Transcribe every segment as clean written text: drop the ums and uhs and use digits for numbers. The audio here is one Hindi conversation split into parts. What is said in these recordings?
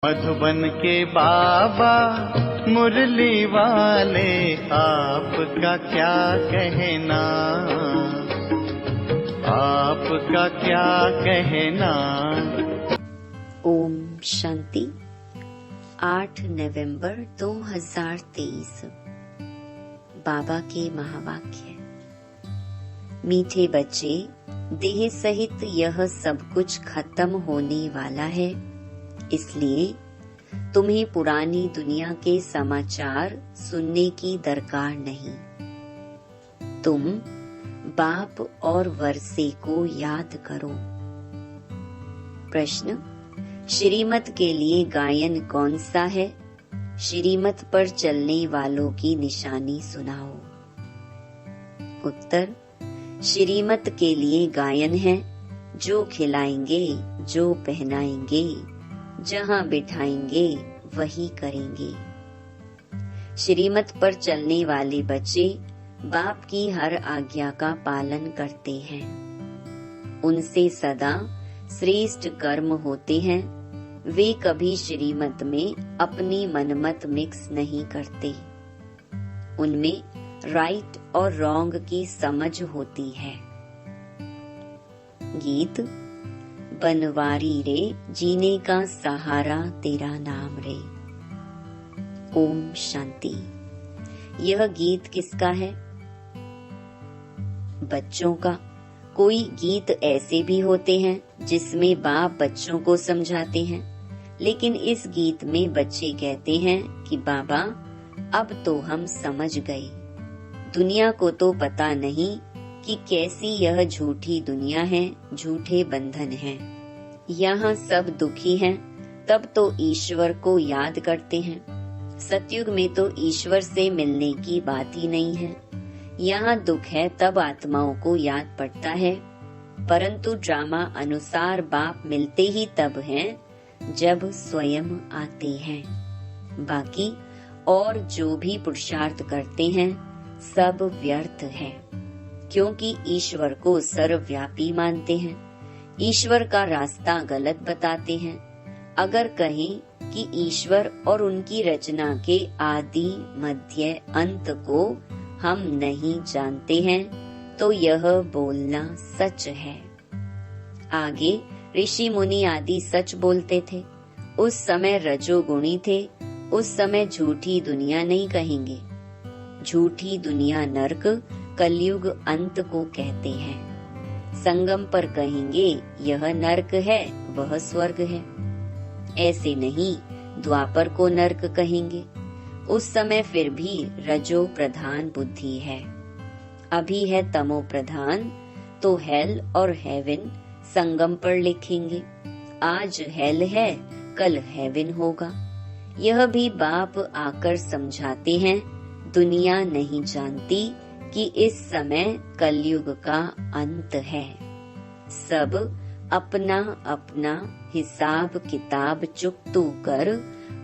मधुबन के बाबा मुरली वाले, आपका क्या कहना, आपका क्या कहना। ओम शांति। 8 नवंबर 2023। बाबा के महावाक्य। मीठे बच्चे, देह सहित यह सब कुछ खत्म होने वाला है, इसलिए तुम्हें पुरानी दुनिया के समाचार सुनने की दरकार नहीं। तुम बाप और वर्षे को याद करो। प्रश्न: श्रीमत के लिए गायन कौन सा है? श्रीमत पर चलने वालों की निशानी सुनाओ। उत्तर: श्रीमत के लिए गायन है जो खिलाएंगे, जो पहनाएंगे, जहाँ बिठाएंगे वही करेंगे। श्रीमत पर चलने वाले बच्चे बाप की हर आज्ञा का पालन करते हैं। उनसे सदा श्रेष्ठ कर्म होते हैं। वे कभी श्रीमत में अपनी मनमत मिक्स नहीं करते। उनमें राइट और रॉन्ग की समझ होती है। गीत: बनवारी रे, जीने का सहारा तेरा नाम रे। ओम शांति। यह गीत किसका है? बच्चों का। कोई गीत ऐसे भी होते हैं जिसमें बाप बच्चों को समझाते हैं, लेकिन इस गीत में बच्चे कहते हैं कि बाबा, अब तो हम समझ गए। दुनिया को तो पता नहीं कि कैसी यह झूठी दुनिया है, झूठे बंधन हैं। यहाँ सब दुखी हैं, तब तो ईश्वर को याद करते हैं। सतयुग में तो ईश्वर से मिलने की बात ही नहीं है। यहाँ दुख है तब आत्माओं को याद पड़ता है, परंतु ड्रामा अनुसार बाप मिलते ही तब हैं जब स्वयं आते हैं। बाकी और जो भी पुरुषार्थ करते हैं सब व्यर्थ है, क्योंकि ईश्वर को सर्वव्यापी मानते हैं। ईश्वर का रास्ता गलत बताते हैं। अगर कहें कि ईश्वर और उनकी रचना के आदि मध्य अंत को हम नहीं जानते हैं, तो यह बोलना सच है। आगे ऋषि मुनि आदि सच बोलते थे। उस समय रजोगुणी थे। उस समय झूठी दुनिया नहीं कहेंगे। झूठी दुनिया नरक, कलयुग अंत को कहते हैं। संगम पर कहेंगे यह नरक है, वह स्वर्ग है। ऐसे नहीं द्वापर को नरक कहेंगे। उस समय फिर भी रजो प्रधान बुद्धि है। अभी है तमो प्रधान, तो हेल और हेवन संगम पर लिखेंगे। आज हेल है, कल हेवन होगा। यह भी बाप आकर समझाते हैं। दुनिया नहीं जानती कि इस समय कलयुग का अंत है। सब अपना अपना हिसाब किताब चुकतू कर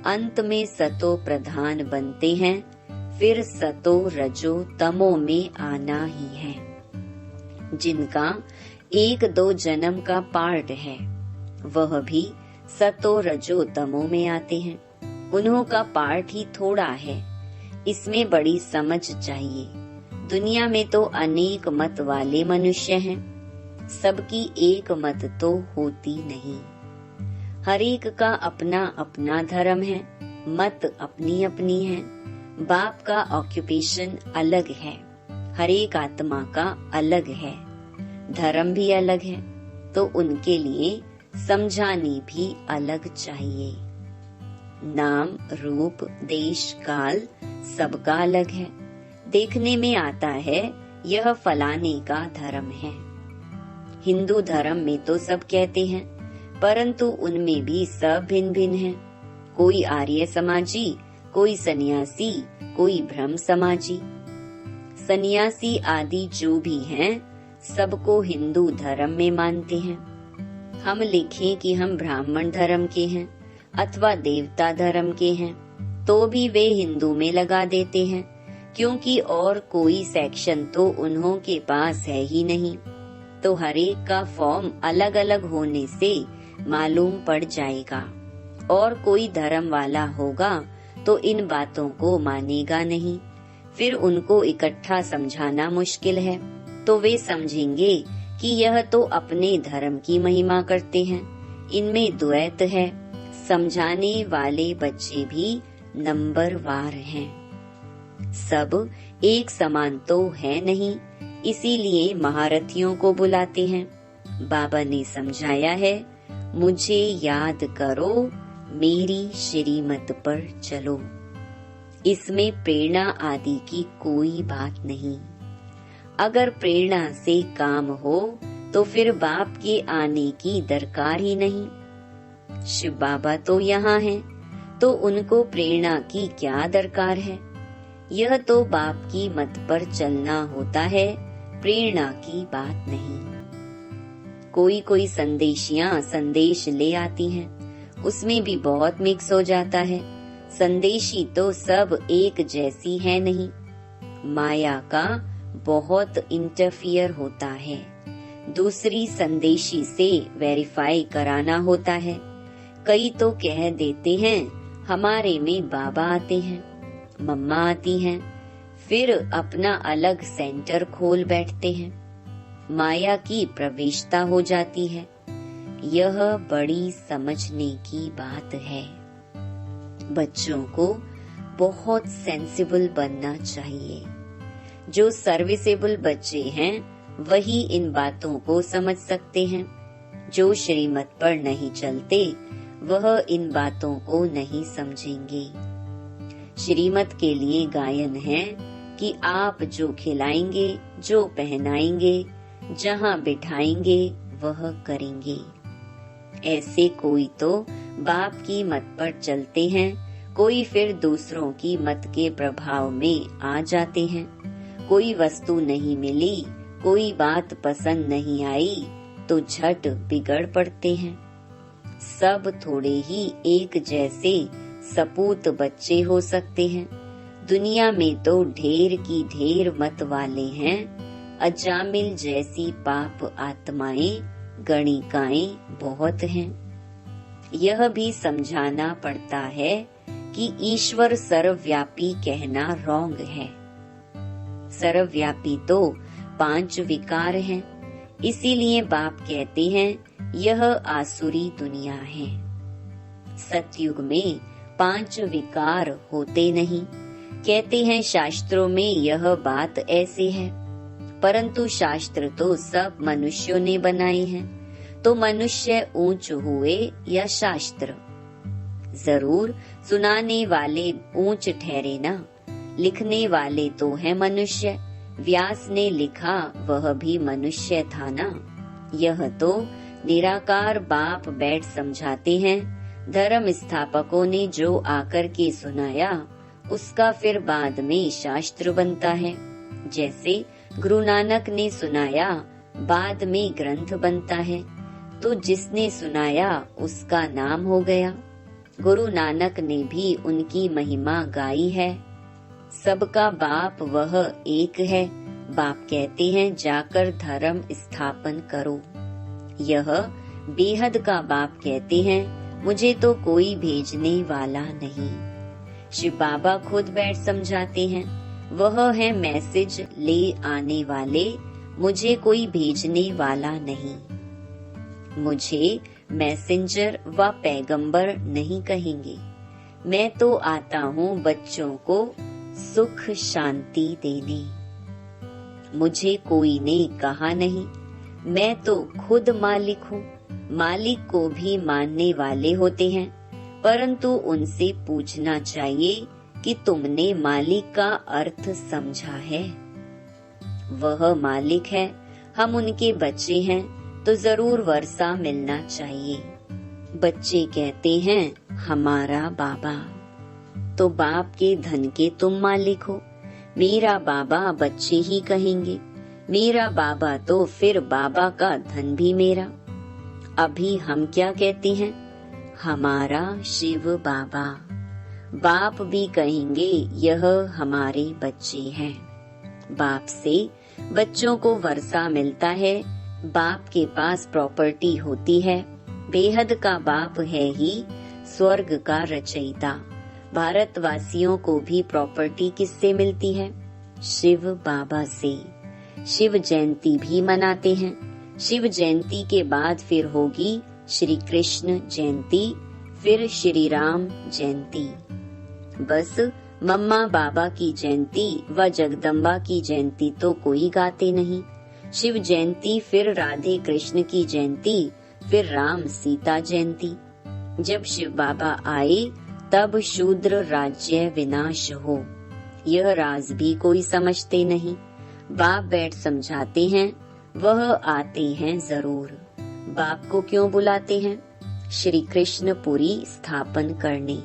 अंत में सतो प्रधान बनते हैं। फिर सतो रजो तमो में आना ही है। जिनका 1-2 जन्म का पार्ट है, वह भी सतो रजो तमो में आते हैं। उन्हों का पार्ट ही थोड़ा है। इसमें बड़ी समझ चाहिए। दुनिया में तो अनेक मत वाले मनुष्य हैं, सबकी एक मत तो होती नहीं। हर एक का अपना अपना धर्म है, मत अपनी अपनी है। बाप का ऑक्यूपेशन अलग है, हर एक आत्मा का अलग है, धर्म भी अलग है, तो उनके लिए समझाने भी अलग चाहिए। नाम, रूप, देश, काल सबका अलग है। देखने में आता है यह फलाने का धर्म है। हिंदू धर्म में तो सब कहते हैं, परंतु उनमें भी सब भिन्न भिन्न है। कोई आर्य समाजी, कोई सन्यासी, कोई ब्रह्म समाजी। सन्यासी आदि जो भी हैं, सबको हिंदू धर्म में मानते हैं। हम लिखें कि हम ब्राह्मण धर्म के हैं अथवा देवता धर्म के हैं, तो भी वे हिंदू में लगा देते हैं, क्योंकि और कोई सेक्शन तो उन्हों के पास है ही नहीं। तो हर एक का फॉर्म अलग अलग होने से मालूम पड़ जाएगा। और कोई धर्म वाला होगा तो इन बातों को मानेगा नहीं। फिर उनको इकट्ठा समझाना मुश्किल है, तो वे समझेंगे कि यह तो अपने धर्म की महिमा करते हैं, इनमें द्वैत है। समझाने वाले बच्चे भी नंबरवार हैं। सब एक समान तो है नहीं, इसीलिए महारथियों को बुलाते हैं। बाबा ने समझाया है, मुझे याद करो, मेरी श्रीमत पर चलो। इसमें प्रेरणा आदि की कोई बात नहीं। अगर प्रेरणा से काम हो तो फिर बाप के आने की दरकार ही नहीं। शिव बाबा तो यहाँ हैं, तो उनको प्रेरणा की क्या दरकार है। यह तो बाप की मत पर चलना होता है, प्रेरणा की बात नहीं। कोई कोई संदेशियां संदेश ले आती हैं, उसमें भी बहुत मिक्स हो जाता है। संदेशी तो सब एक जैसी है नहीं, माया का बहुत इंटरफियर होता है। दूसरी संदेशी से वेरीफाई कराना होता है। कई तो कह देते हैं हमारे में बाबा आते हैं, मम्मा आती हैं, फिर अपना अलग सेंटर खोल बैठते हैं। माया की प्रवेशता हो जाती है। यह बड़ी समझने की बात है। बच्चों को बहुत सेंसिबल बनना चाहिए। जो सर्विसेबल बच्चे हैं वही इन बातों को समझ सकते हैं। जो श्रीमत पर नहीं चलते वह इन बातों को नहीं समझेंगे। श्रीमत के लिए गायन है कि आप जो खिलाएंगे, जो पहनाएंगे, जहाँ बिठाएंगे वह करेंगे। ऐसे कोई तो बाप की मत पर चलते हैं, कोई फिर दूसरों की मत के प्रभाव में आ जाते हैं। कोई वस्तु नहीं मिली, कोई बात पसंद नहीं आई तो झट बिगड़ पड़ते हैं। सब थोड़े ही एक जैसे सपूत बच्चे हो सकते हैं। दुनिया में तो ढेर की ढेर मत वाले हैं। अजामिल जैसी पाप आत्माएं, गणिकाएं बहुत हैं। यह भी समझाना पड़ता है कि ईश्वर सर्वव्यापी कहना रॉन्ग है। सर्वव्यापी तो 5 विकार हैं, इसीलिए बाप कहते हैं यह आसुरी दुनिया है। सतयुग में 5 विकार होते नहीं। कहते हैं शास्त्रों में यह बात ऐसे है, परंतु शास्त्र तो सब मनुष्यों ने बनाए हैं, तो मनुष्य ऊंच हुए या शास्त्र? जरूर सुनाने वाले ऊंच ठहरे ना। लिखने वाले तो है मनुष्य। व्यास ने लिखा वह भी मनुष्य था ना। यह तो निराकार बाप बैठ समझाते हैं। धर्म स्थापकों ने जो आकर के सुनाया उसका फिर बाद में शास्त्र बनता है। जैसे गुरु नानक ने सुनाया, बाद में ग्रंथ बनता है, तो जिसने सुनाया उसका नाम हो गया। गुरु नानक ने भी उनकी महिमा गाई है। सबका बाप वह एक है। बाप कहते हैं जाकर धर्म स्थापन करो। यह बेहद का बाप कहते हैं मुझे तो कोई भेजने वाला नहीं। शिव बाबा खुद बैठ समझाते हैं, वह है मैसेज ले आने वाले, मुझे कोई भेजने वाला नहीं। मुझे मैसेंजर व पैगंबर नहीं कहेंगे। मैं तो आता हूँ बच्चों को सुख शांति देने। मुझे कोई ने कहा नहीं, मैं तो खुद मालिक हूँ। मालिक को भी मानने वाले होते हैं, परंतु उनसे पूछना चाहिए कि तुमने मालिक का अर्थ समझा है। वह मालिक है, हम उनके बच्चे हैं, तो जरूर वर्षा मिलना चाहिए। बच्चे कहते हैं हमारा बाबा, तो बाप के धन के तुम मालिक हो। मेरा बाबा बच्चे ही कहेंगे, मेरा बाबा तो फिर बाबा का धन भी मेरा। अभी हम क्या कहते हैं, हमारा शिव बाबा। बाप भी कहेंगे यह हमारे बच्चे हैं। बाप से बच्चों को वर्षा मिलता है। बाप के पास प्रॉपर्टी होती है। बेहद का बाप है ही, स्वर्ग का रचयिता। भारतवासियों को भी प्रॉपर्टी किससे मिलती है? शिव बाबा से। शिव जयंती भी मनाते हैं। शिव जयंती के बाद फिर होगी श्री कृष्ण जयंती, फिर श्री राम जयंती। बस मम्मा बाबा की जयंती व जगदम्बा की जयंती तो कोई गाते नहीं। शिव जयंती, फिर राधे कृष्ण की जयंती, फिर राम सीता जयंती। जब शिव बाबा आए तब शूद्र राज्य विनाश हो, यह राज भी कोई समझते नहीं। बाप बैठ समझाते हैं, वह आते हैं जरूर। बाप को क्यों बुलाते हैं? श्री कृष्ण पुरी स्थापन करने।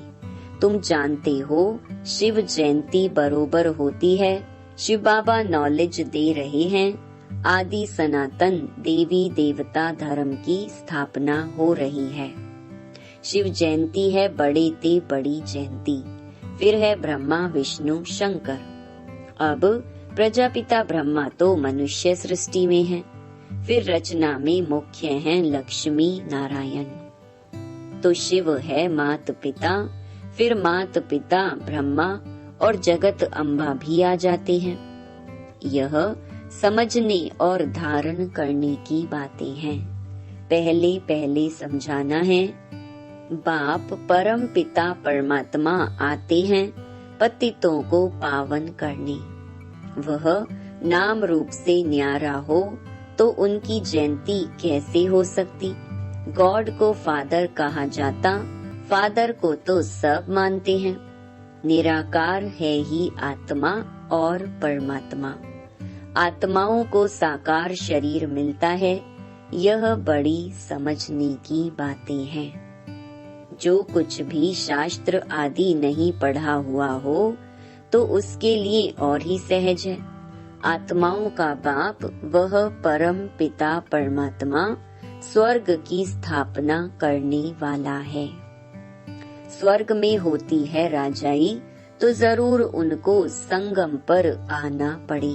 तुम जानते हो शिव जयंती बरोबर होती है। शिव बाबा नॉलेज दे रहे हैं, आदि सनातन देवी देवता धर्म की स्थापना हो रही है। शिव जयंती है बड़े ते बड़ी जयंती, फिर है ब्रह्मा विष्णु शंकर। अब प्रजापिता ब्रह्मा तो मनुष्य सृष्टि में है, फिर रचना में मुख्य हैं लक्ष्मी नारायण। तो शिव है मात पिता, फिर मात पिता ब्रह्मा और जगत अम्बा भी आ जाते हैं। यह समझने और धारण करने की बातें हैं। पहले पहले समझाना है। बाप परम पिता परमात्मा आते हैं पतितों को पावन करने। वह नाम रूप से न्यारा हो तो उनकी जयंती कैसे हो सकती? गॉड को फादर कहा जाता, फादर को तो सब मानते हैं। निराकार है ही आत्मा और परमात्मा। आत्माओं को साकार शरीर मिलता है, यह बड़ी समझने की बातें हैं। जो कुछ भी शास्त्र आदि नहीं पढ़ा हुआ हो तो उसके लिए और ही सहज है। आत्माओं का बाप वह परम पिता परमात्मा स्वर्ग की स्थापना करने वाला है। स्वर्ग में होती है राजाई तो जरूर उनको संगम पर आना पड़े।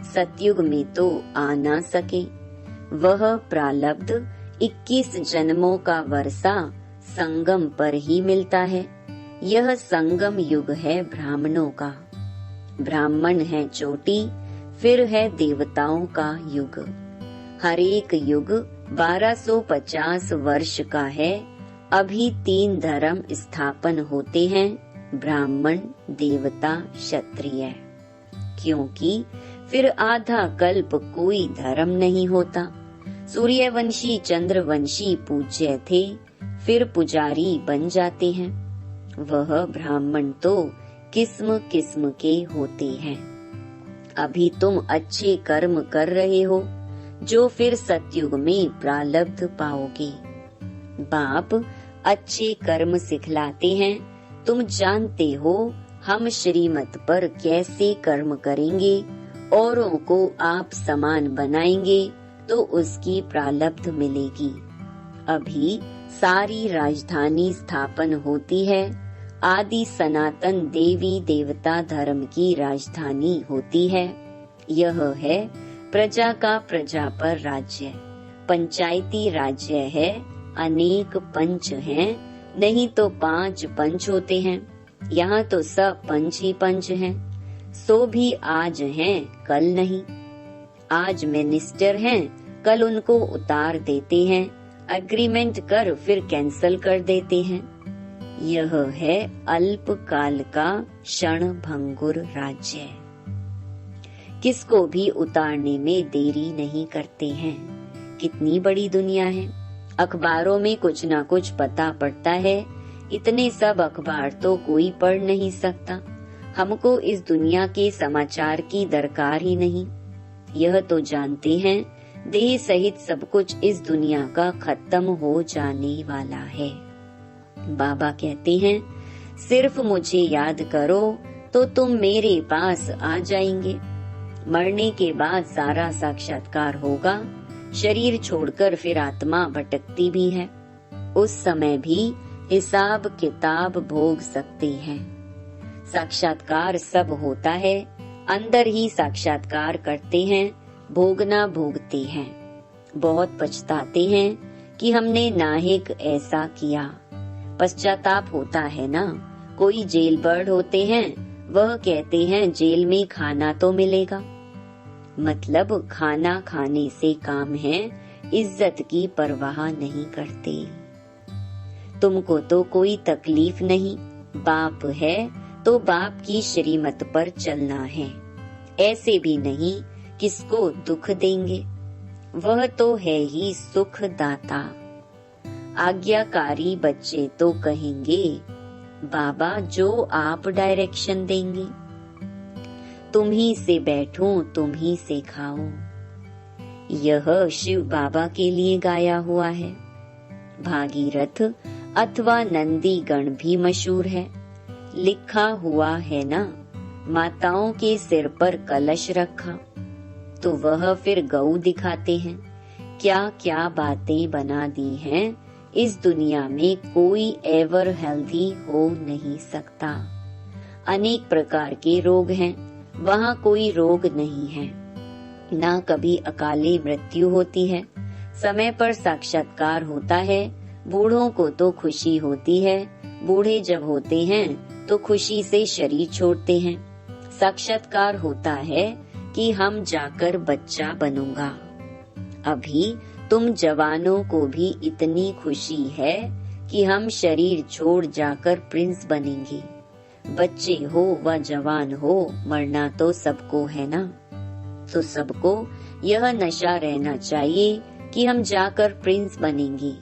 सतयुग में तो आ ना सके। वह प्रालब्ध 21 जन्मों का वर्षा संगम पर ही मिलता है। यह संगम युग है ब्राह्मणों का। ब्राह्मण है चोटी, फिर है देवताओं का युग। हर एक युग 1250 वर्ष का है। अभी 3 धर्म स्थापन होते हैं, ब्राह्मण, देवता, क्षत्रिय। क्योंकि फिर आधा कल्प कोई धर्म नहीं होता। सूर्यवंशी चंद्रवंशी पूज्य थे, फिर पुजारी बन जाते हैं। वह ब्राह्मण तो किस्म किस्म के होते हैं। अभी तुम अच्छे कर्म कर रहे हो जो फिर सतयुग में प्रालब्ध पाओगे। बाप अच्छे कर्म सिखलाते हैं। तुम जानते हो हम श्रीमत पर कैसे कर्म करेंगे, औरों को आप समान बनाएंगे तो उसकी प्रालब्ध मिलेगी। अभी सारी राजधानी स्थापन होती है। आदि सनातन देवी देवता धर्म की राजधानी होती है। यह है प्रजा का प्रजा पर राज्य। पंचायती राज्य है। अनेक पंच हैं, नहीं तो 5 पंच होते हैं। यहाँ तो सब पंच ही पंच हैं। सो भी आज हैं, कल नहीं। आज मिनिस्टर हैं, कल उनको उतार देते हैं। एग्रीमेंट कर फिर कैंसल कर देते हैं। यह है अल्प काल का क्षण भंगुर राज्य। किसको भी उतारने में देरी नहीं करते हैं। कितनी बड़ी दुनिया है। अखबारों में कुछ ना कुछ पता पड़ता है। इतने सब अखबार तो कोई पढ़ नहीं सकता। हमको इस दुनिया के समाचार की दरकार ही नहीं। यह तो जानते हैं देह सहित सब कुछ इस दुनिया का खत्म हो जाने वाला है। बाबा कहते हैं सिर्फ मुझे याद करो तो तुम मेरे पास आ जाएंगे। मरने के बाद सारा साक्षात्कार होगा। शरीर छोड़कर फिर आत्मा भटकती भी है। उस समय भी हिसाब किताब भोग सकते हैं। साक्षात्कार सब होता है, अंदर ही साक्षात्कार करते हैं, भोगना भोगते हैं। बहुत पछताते हैं कि हमने नाहिक ऐसा किया। पश्चाताप होता है ना। कोई जेल बर्ड होते हैं, वह कहते हैं जेल में खाना तो मिलेगा। मतलब खाना खाने से काम है, इज्जत की परवाह नहीं करते। तुमको तो कोई तकलीफ नहीं, बाप है तो बाप की श्रीमत पर चलना है। ऐसे भी नहीं किसको दुख देंगे, वह तो है ही सुख दाता। आज्ञाकारी बच्चे तो कहेंगे बाबा जो आप डायरेक्शन देंगे। तुम ही से बैठूं, तुम ही से खाऊं, यह शिव बाबा के लिए गाया हुआ है। भागीरथ अथवा नंदी गण भी मशहूर है। लिखा हुआ है ना, माताओं के सिर पर कलश रखा, तो वह फिर गऊ दिखाते हैं। क्या क्या बातें बना दी हैं, इस दुनिया में कोई एवर हेल्दी हो नहीं सकता। अनेक प्रकार के रोग हैं, वहाँ कोई रोग नहीं है। ना कभी अकाली मृत्यु होती है, समय पर साक्षात्कार होता है। बूढ़ों को तो खुशी होती है, बूढ़े जब होते हैं तो खुशी से शरीर छोड़ते हैं। साक्षात्कार होता है कि हम जाकर बच्चा बनूंगा। अभी तुम जवानों को भी इतनी खुशी है कि हम शरीर छोड़ जाकर प्रिंस बनेंगे। बच्चे हो व जवान हो, मरना तो सबको है ना। तो सबको यह नशा रहना चाहिए कि हम जाकर प्रिंस बनेंगे।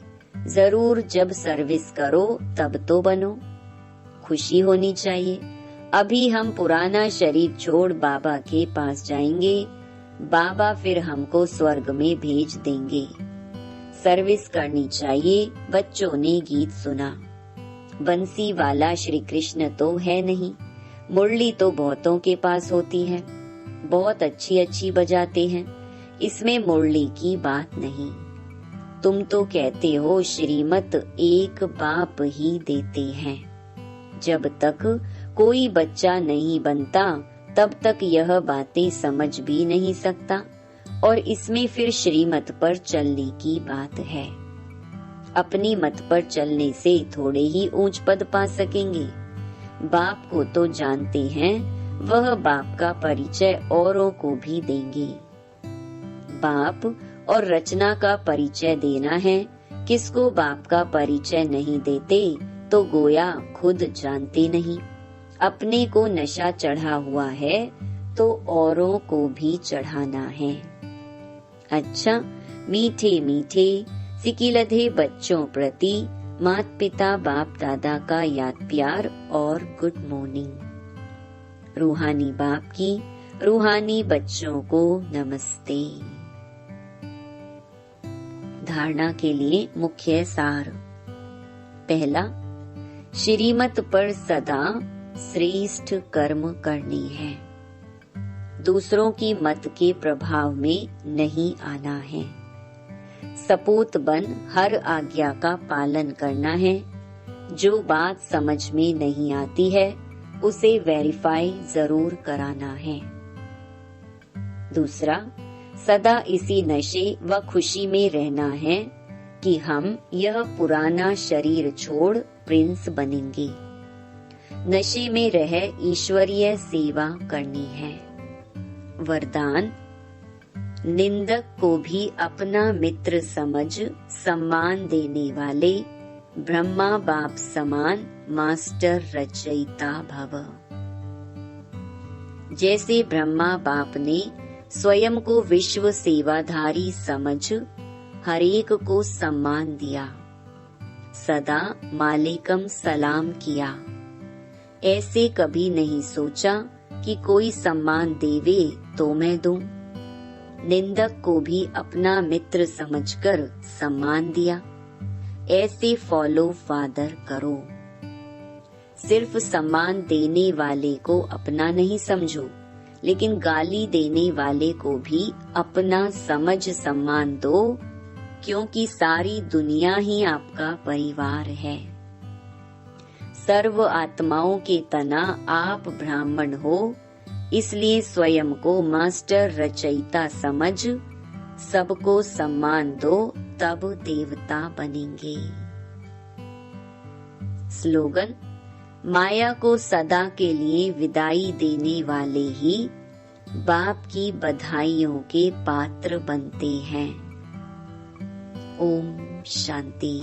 जरूर जब सर्विस करो तब तो बनो। खुशी होनी चाहिए। अभी हम पुराना शरीर छोड़ बाबा के पास जाएंगे, बाबा फिर हमको स्वर्ग में भेज देंगे। सर्विस करनी चाहिए। बच्चों ने गीत सुना। बंसी वाला श्री कृष्ण तो है नहीं, मुरली तो बहुतों के पास होती है, बहुत अच्छी अच्छी बजाते हैं, इसमें मुरली की बात नहीं। तुम तो कहते हो श्रीमत एक बाप ही देते हैं। जब तक कोई बच्चा नहीं बनता तब तक यह बातें समझ भी नहीं सकता, और इसमें फिर श्रीमत पर चलने की बात है। अपनी मत पर चलने से थोड़े ही ऊंच पद पा सकेंगे। बाप को तो जानते हैं, वह बाप का परिचय औरों को भी देंगे। बाप और रचना का परिचय देना है। किसको बाप का परिचय नहीं देते तो गोया खुद जानते नहीं। अपने को नशा चढ़ा हुआ है तो औरों को भी चढ़ाना है। अच्छा, मीठे मीठे सिकिलधे बच्चों प्रति माता पिता बाप दादा का याद प्यार और गुड मॉर्निंग। रूहानी बाप की रूहानी बच्चों को नमस्ते। धारणा के लिए मुख्य सार। पहला, श्रीमत पर सदा श्रेष्ठ कर्म करनी है। दूसरों की मत के प्रभाव में नहीं आना है। सपूत बन हर आज्ञा का पालन करना है। जो बात समझ में नहीं आती है उसे वेरीफाई जरूर कराना है। दूसरा, सदा इसी नशे व खुशी में रहना है कि हम यह पुराना शरीर छोड़ प्रिंस बनेंगे। नशे में रह ईश्वरीय सेवा करनी है। वरदान, निंदक को भी अपना मित्र समझ सम्मान देने वाले ब्रह्मा बाप समान मास्टर रचयिता भव। जैसे ब्रह्मा बाप ने स्वयं को विश्व सेवाधारी समझ हरेक को सम्मान दिया, सदा मालिकम सलाम किया, ऐसे कभी नहीं सोचा कि कोई सम्मान देवे तो मैं दूं। निंदक को भी अपना मित्र समझकर सम्मान दिया, ऐसे फॉलो फादर करो। सिर्फ सम्मान देने वाले को अपना नहीं समझो, लेकिन गाली देने वाले को भी अपना समझ सम्मान दो, क्योंकि सारी दुनिया ही आपका परिवार है। सर्व आत्माओं के तना आप ब्राह्मण हो, इसलिए स्वयं को मास्टर रचयिता समझ सबको सम्मान दो, तब देवता बनेंगे। स्लोगन: माया को सदा के लिए विदाई देने वाले ही बाप की बधाइयों के पात्र बनते हैं। ओम शांति।